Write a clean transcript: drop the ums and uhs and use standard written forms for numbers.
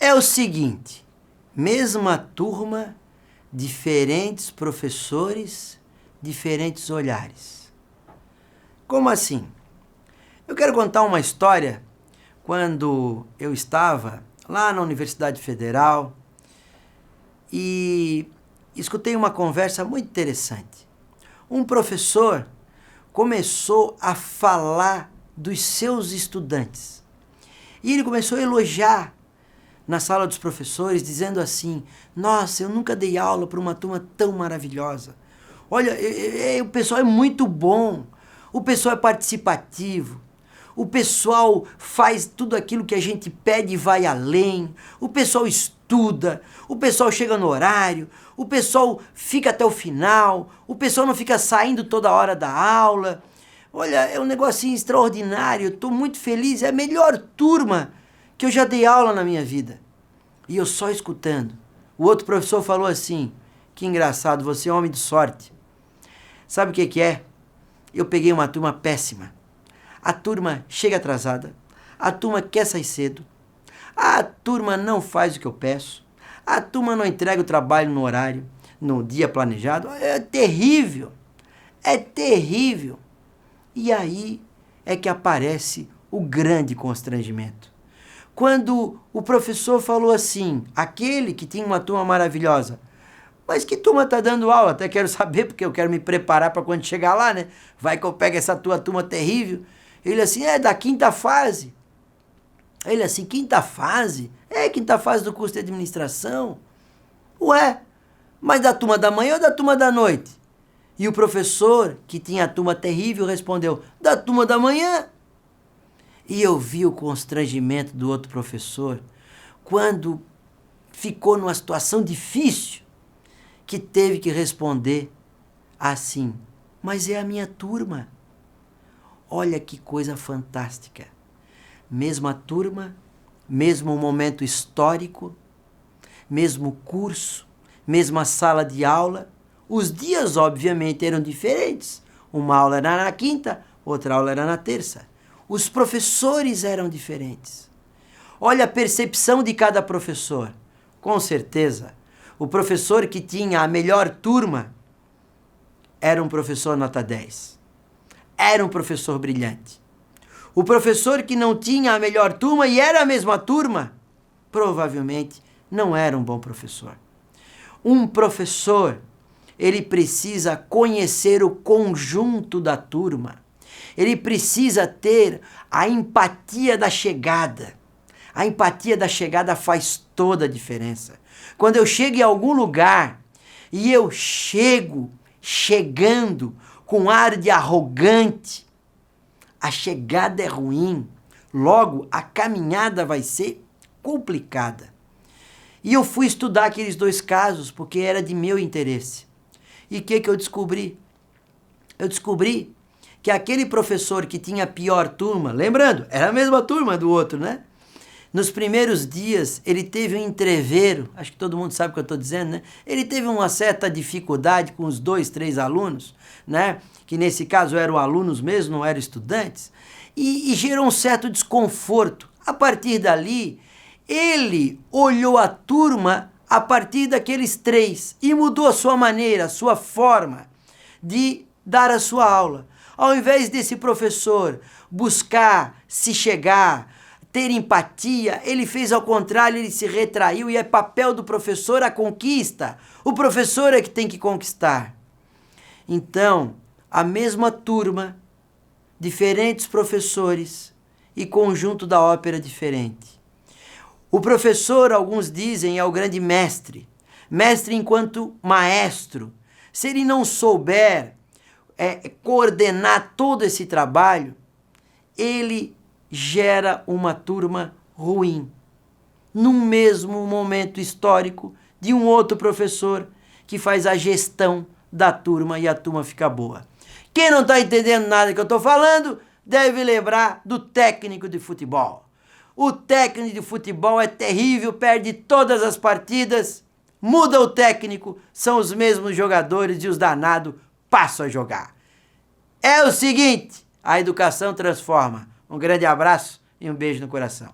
É o seguinte, mesma turma, diferentes professores, diferentes olhares. Como assim? Eu quero contar uma história quando eu estava lá na Universidade Federal e escutei uma conversa muito interessante. Um professor começou a falar dos seus estudantes. E ele começou a elogiar na sala dos professores, dizendo assim: nossa, eu nunca dei aula para uma turma tão maravilhosa. Olha, o pessoal é muito bom, o pessoal é participativo, o pessoal faz tudo aquilo que a gente pede e vai além, o pessoal estuda, o pessoal chega no horário, o pessoal fica até o final, o pessoal não fica saindo toda hora da aula. Olha, é um negocinho extraordinário, eu estou muito feliz, é a melhor turma que eu já dei aula na minha vida. E eu só escutando. O outro professor falou assim: que engraçado, você é um homem de sorte. Sabe o que é? Eu peguei uma turma péssima. A turma chega atrasada, a turma quer sair cedo, a turma não faz o que eu peço, a turma não entrega o trabalho no horário, no dia planejado. É terrível, é terrível. E aí é que aparece o grande constrangimento. Quando o professor falou assim, aquele que tinha uma turma maravilhosa: mas que turma está dando aula? Até quero saber, porque eu quero me preparar para quando chegar lá, né? Vai que eu pego essa tua turma terrível. Ele assim: é da quinta fase. Ele assim: quinta fase? É, quinta fase do curso de administração. Ué, mas da turma da manhã ou da turma da noite? E o professor, que tinha a turma terrível, respondeu: da turma da manhã. E eu vi o constrangimento do outro professor quando ficou numa situação difícil, que teve que responder assim: mas é a minha turma. Olha que coisa fantástica. Mesma turma, mesmo momento histórico, mesmo curso, mesma sala de aula. Os dias, obviamente, eram diferentes. Uma aula era na quinta, outra aula era na terça. Os professores eram diferentes. Olha a percepção de cada professor. Com certeza, o professor que tinha a melhor turma era um professor nota 10. Era um professor brilhante. O professor que não tinha a melhor turma e era a mesma turma, provavelmente não era um bom professor. Um professor, ele precisa conhecer o conjunto da turma. Ele precisa ter a empatia da chegada. A empatia da chegada faz toda a diferença. Quando eu chego em algum lugar e eu chegando com ar de arrogante, a chegada é ruim. Logo, a caminhada vai ser complicada. E eu fui estudar aqueles dois casos porque era de meu interesse. E o que eu descobri? Eu descobri que aquele professor que tinha a pior turma, lembrando, era a mesma turma do outro, né? Nos primeiros dias, ele teve um entrevero, acho que todo mundo sabe o que eu estou dizendo, né? Ele teve uma certa dificuldade com os 2, 3 alunos, né? Que nesse caso eram alunos mesmo, não eram estudantes, e gerou um certo desconforto. A partir dali, ele olhou a turma a partir daqueles 3 e mudou a sua maneira, a sua forma de dar a sua aula. Ao invés desse professor buscar se chegar, ter empatia, ele fez ao contrário, ele se retraiu, e é papel do professor a conquista. O professor é que tem que conquistar. Então, a mesma turma, diferentes professores e conjunto da ópera diferente. O professor, alguns dizem, é o grande mestre. Mestre enquanto maestro. Se ele não souber coordenar todo esse trabalho, ele gera uma turma ruim. Num mesmo momento histórico de um outro professor que faz a gestão da turma e a turma fica boa. Quem não está entendendo nada que eu estou falando, deve lembrar do técnico de futebol. O técnico de futebol é terrível, perde todas as partidas, muda o técnico, são os mesmos jogadores e os danados passam a jogar. É o seguinte, a educação transforma. Um grande abraço e um beijo no coração.